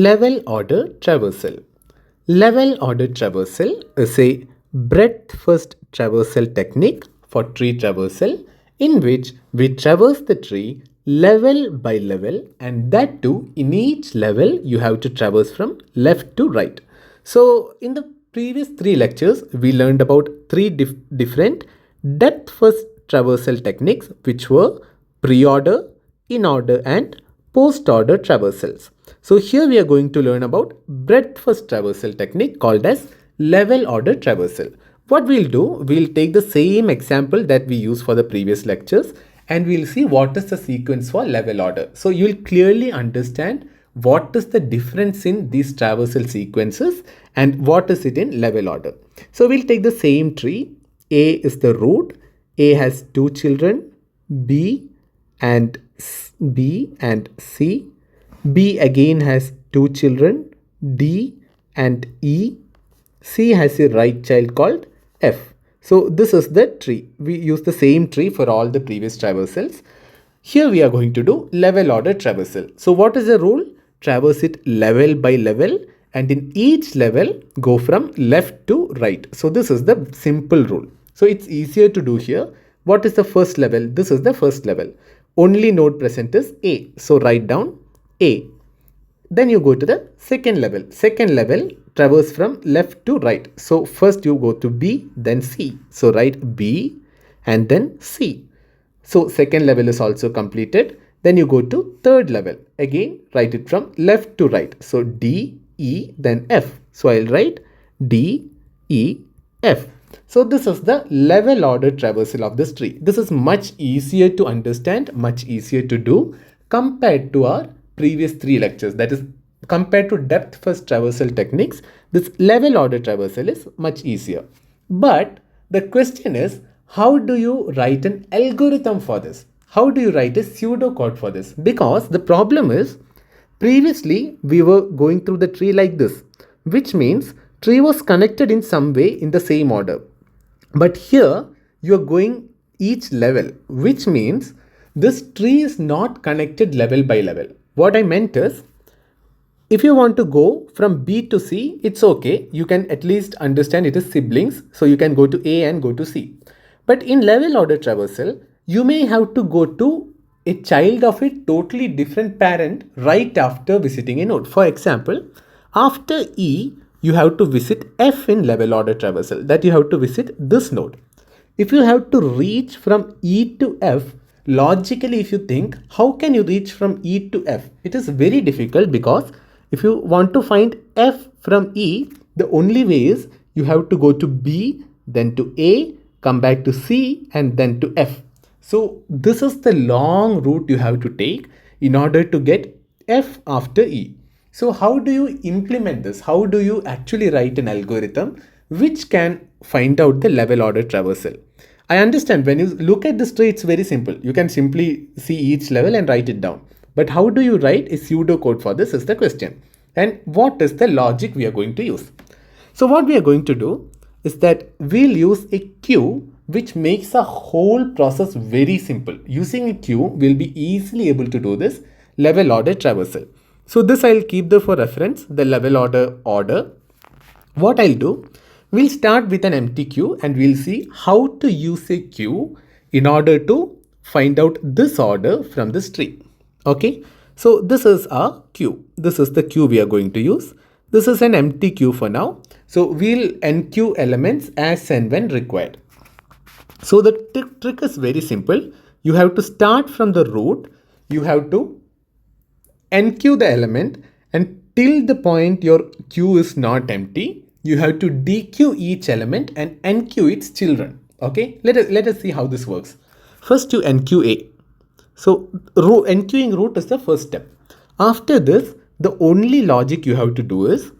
Level order traversal. Level order traversal is a breadth first traversal technique for tree traversal in which we traverse the tree level by level, and that too in each level you have to traverse from left to right. So in the previous three lectures we learned about three different depth first traversal techniques, which were pre-order, in-order and post-order traversals. So here we are going to learn about breadth first traversal technique called as level order traversal. What we'll do, we'll take the same example that we used for the previous lectures and we'll see what is the sequence for level order. So you'll clearly understand what is the difference in these traversal sequences and what is it in level order. So we'll take the same tree. A is the root. A has two children, B and C. B again has two children, D and E. C has a right child called F. So this is the tree. We use the same tree for all the previous traversals. Here we are going to do level order traversal. So what is the rule? Traverse it level by level, and in each level go from left to right. So this is the simple rule. So it's easier to do here. What is the first level? This is the first level. Only node present is A. So write down A. Then you go to the second level. Second level traverse from left to right. So first you go to B, then C. So write B and then C. So second level is also completed. Then you go to third level. Again write it from left to right. So D, E, then F. So I'll write D, E, F. So this is the level order traversal of this tree. This is much easier to understand, much easier to do compared to our previous three lectures. That is, compared to depth first traversal techniques, this level order traversal is much easier. But the question is, how do you write an algorithm for this? How do you write a pseudocode for this? Because the problem is, previously we were going through the tree like this, which means tree was connected in some way in the same order. But here you are going each level, which means this tree is not connected level by level. What I meant is, if you want to go from B to C, it's okay. You can at least understand it is siblings. So you can go to A and go to C. But in level order traversal, you may have to go to a child of a totally different parent right after visiting a node. For example, after E, you have to visit F in level order traversal. That you have to visit this node. If you have to reach from E to F, logically if you think, how can you reach from E to F? It is very difficult, because if you want to find F from E, the only way is you have to go to B, then to A, come back to C and then to F. So this is the long route you have to take in order to get F after E. So how do you implement this? How do you actually write an algorithm which can find out the level order traversal? I understand when you look at this tree, it's very simple. You can simply see each level and write it down. But how do you write a pseudocode for this is the question. And what is the logic we are going to use? So what we are going to do is that we'll use a queue which makes the whole process very simple. Using a queue, we'll be easily able to do this level order traversal. So this I'll keep there for reference, the level order. What I'll do, we'll start with an empty queue and we'll see how to use a queue in order to find out this order from this tree. Okay, so this is our queue. This is the queue we are going to use. This is an empty queue for now. So we'll enqueue elements as and when required. So the trick is very simple. You have to start from the root. You have to enqueue the element, and till the point your queue is not empty, you have to dequeue each element and enqueue its children. Okay, let us see how this works. First you enqueue A. So enqueuing root is the first step. After this, the only logic you have to do is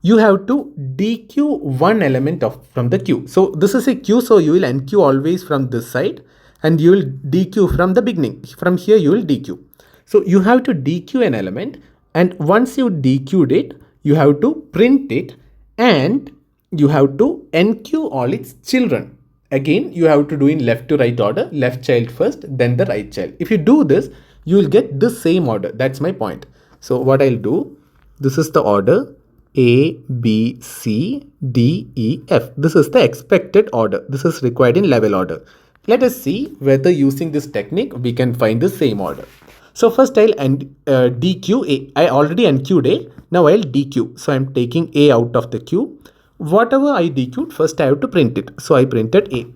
you have to dequeue one element from the queue. So this is a queue, so you will enqueue always from this side and you will dequeue from the beginning. From here you will dequeue. So you have to dequeue an element, and once you dequeued it, you have to print it and you have to enqueue all its children. Again, you have to do in left to right order, left child first, then the right child. If you do this, you will get the same order. That's my point. So what I'll do, This is the order A, B, C, D, E, F. This is the expected order. This is required in level order. Let us see whether using this technique we can find the same order. So first I'll DQ A. I already NQ'd A. Now I'll DQ. So I'm taking A out of the queue. Whatever I DQ'd, first I have to print it. So I printed A.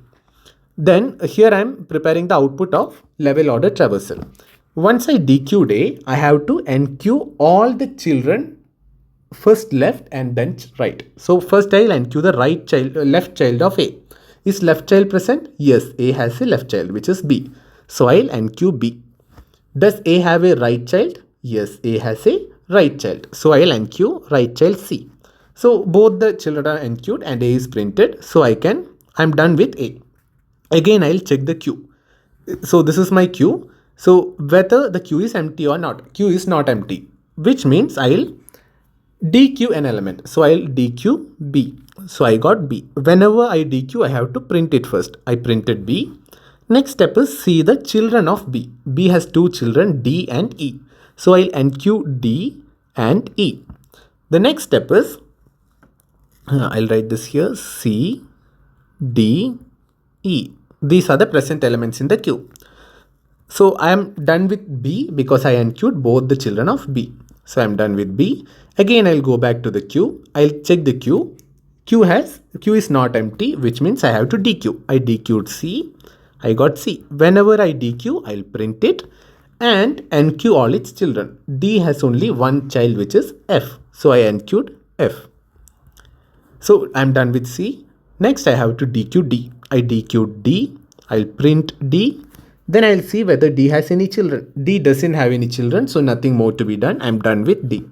Then here I am preparing the output of level order traversal. Once I DQ'd A, I have to NQ all the children first left and then right. So first I'll NQ the left child of A. Is left child present? Yes, A has a left child which is B. So I'll NQ B. Does A have a right child? Yes, A has a right child. So I'll NQ right child C. So both the children are NQ'd and A is printed. So I'm done with A. Again, I'll check the queue. So this is my queue. So whether the queue is empty or not, queue is not empty, which means I'll DQ an element. So I'll DQ B. So I got B. Whenever I DQ, I have to print it first. I printed B. Next step is see the children of B. B has two children, D and E. So I'll NQ D and E. The next step is, I'll write this here, C, D, E. These are the present elements in the queue. So I am done with B because I NQ'd both the children of B. So I'm done with B. Again, I'll go back to the queue. I'll check the queue. Queue is not empty, which means I have to DQ. I DQ'd C. I got C. Whenever I DQ, I'll print it and NQ all its children. D has only one child, which is F. So I NQ'd F. So I'm done with C. Next, I have to DQ D. I DQ'd D. I'll print D. Then I'll see whether D has any children. D doesn't have any children, so nothing more to be done. I'm done with D.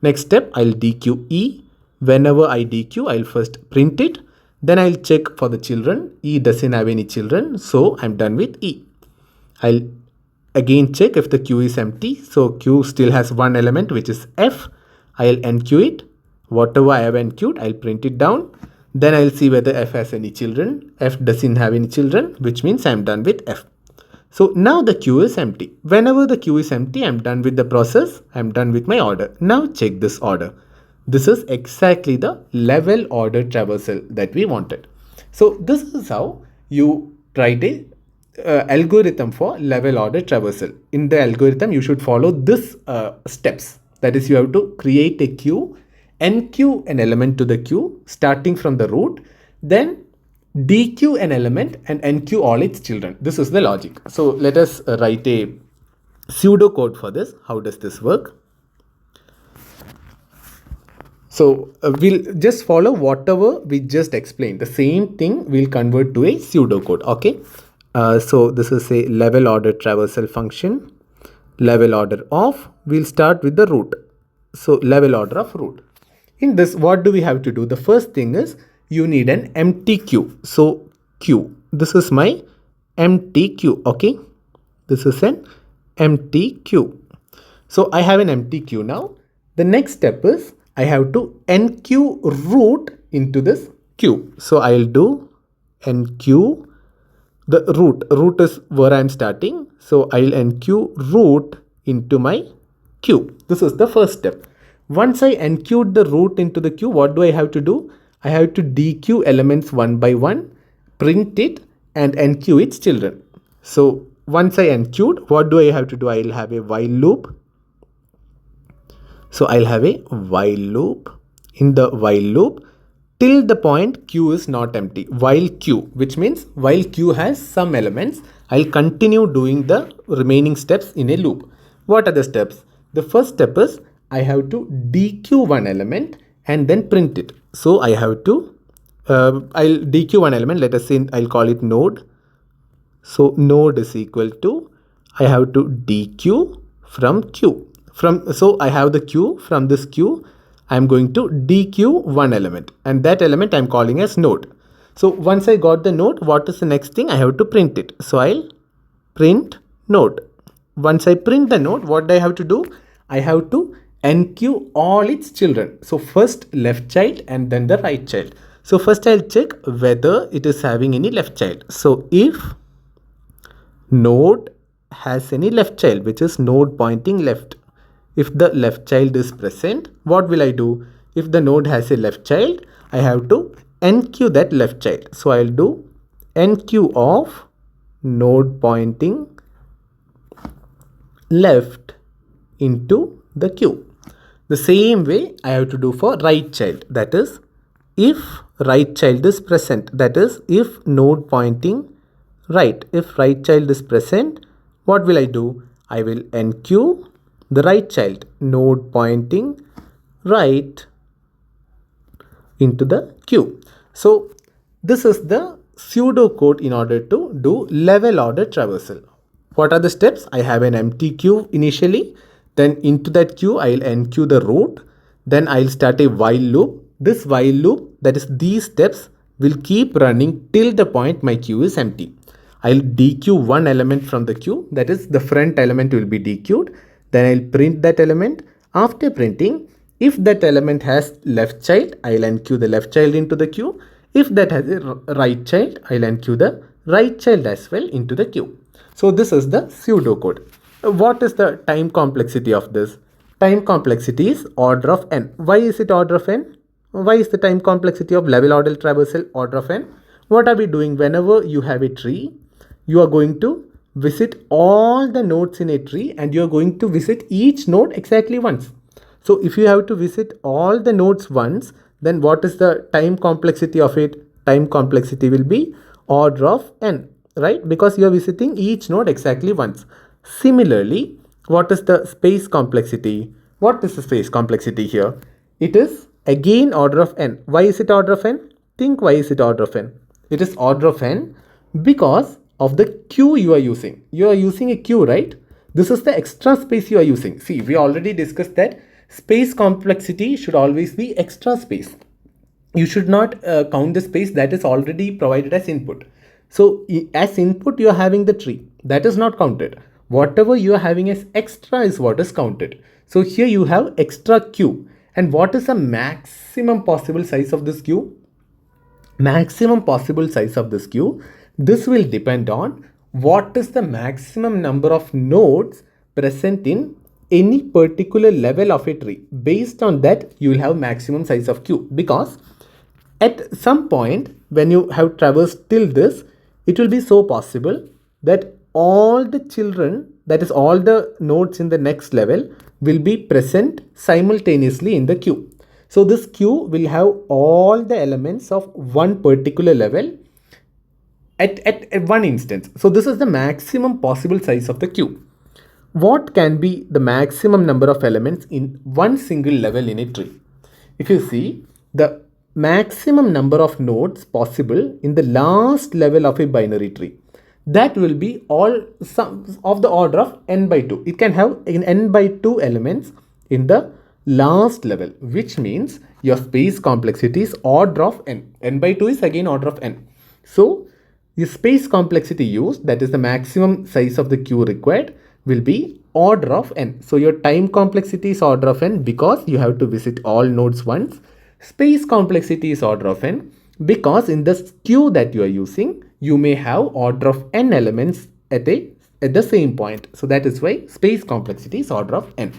Next step, I'll DQ E. Whenever I DQ, I'll first print it. Then I'll check for the children. E doesn't have any children, so I'm done with E. I'll again check if the queue is empty. So queue still has one element, which is F. I'll NQ it. Whatever I have NQ'd, I'll print it down. Then I'll see whether F has any children. F doesn't have any children, which means I'm done with F. So now the queue is empty. Whenever the queue is empty, I'm done with the process. I'm done with my order. Now check this order. This is exactly the level order traversal that we wanted. So this is how you write a algorithm for level order traversal. In the algorithm, you should follow this steps. That is, you have to create a queue, NQ an element to the queue starting from the root, then DQ an element and NQ all its children. This is the logic. So let us write a pseudo code for this. How does this work? So we'll just follow whatever we just explained. The same thing we'll convert to a pseudo code. Okay. So this is a level order traversal function. Level order of, we'll start with the root. So level order of root. In this, what do we have to do? The first thing is you need an empty queue. So queue. This is my empty queue. Okay. This is an empty queue. So I have an empty queue now. The next step is I have to NQ root into this queue. So I'll do NQ the root. Root is where I'm starting. So I'll NQ root into my queue. This is the first step. Once I NQ'd the root into the queue, what do I have to do? I have to DQ elements one by one, print it and NQ its children. So once I NQ'd, what do I have to do? I'll have a while loop. So I'll have a while loop. In the while loop, till the point Q is not empty. While Q, which means while Q has some elements, I'll continue doing the remaining steps in a loop. What are the steps? The first step is I have to DQ one element and then print it. So I have to, I'll DQ one element. Let us say I'll call it node. So node is equal to, I have to DQ from Q. So I have the queue. From this queue, I'm going to DQ one element and that element I'm calling as node. So once I got the node, what is the next thing? I have to print it. So I'll print node. Once I print the node, what do I have to do? I have to NQ all its children. So first left child and then the right child. So first I'll check whether it is having any left child. So if node has any left child, which is node pointing left, if the left child is present, what will I do? If the node has a left child, I have to enqueue that left child. So I'll do enqueue of node pointing left into the queue. The same way I have to do for right child. That is, if right child is present, that is, if node pointing right, if right child is present, what will I do? I will enqueue the right child, node pointing right into the queue. So this is the pseudo code in order to do level order traversal. What are the steps? I have an empty queue initially, then into that queue I'll enqueue the root, then I'll start a while loop. This while loop, that is these steps, will keep running till the point my queue is empty. I'll dequeue one element from the queue, that is the front element will be dequeued. Then I'll print that element. After printing, if that element has left child, I'll enqueue the left child into the queue. If that has a right child, I'll enqueue the right child as well into the queue. So this is the pseudocode. What is the time complexity of this? Time complexity is order of n. Why is it order of n? Why is the time complexity of level order traversal order of n? What are we doing? Whenever you have a tree, you are going to visit all the nodes in a tree and you are going to visit each node exactly once. So if you have to visit all the nodes once, then what is the time complexity of it? Time complexity will be order of n, right? Because you are visiting each node exactly once. Similarly, what is the space complexity? What is the space complexity here? It is again order of n. Why is it order of n? Think, why is it order of n? It is order of n because of the queue you are using. You are using a queue, right? This is the extra space you are using. See, we already discussed that space complexity should always be extra space. You should not count the space that is already provided as input. So as input you are having the tree, that is not counted. Whatever you are having as extra is what is counted. So here you have extra queue. And what is the maximum possible size of this queue? Maximum possible size of this queue, this will depend on what is the maximum number of nodes present in any particular level of a tree. Based on that, you will have maximum size of queue, because at some point when you have traversed till this, it will be so possible that all the children, that is all the nodes in the next level, will be present simultaneously in the queue. So this queue will have all the elements of one particular level at one instance. So this is the maximum possible size of the queue. What can be the maximum number of elements in one single level in a tree? If you see, the maximum number of nodes possible in the last level of a binary tree, that will be all some of the order of n by 2. It can have n by 2 elements in the last level, which means your space complexity is order of n. N by 2 is again order of n. So the space complexity used, that is the maximum size of the queue required, will be order of n. So your time complexity is order of n because you have to visit all nodes once. Space complexity is order of n because in the queue that you are using, you may have order of n elements at the same point. So that is why space complexity is order of n.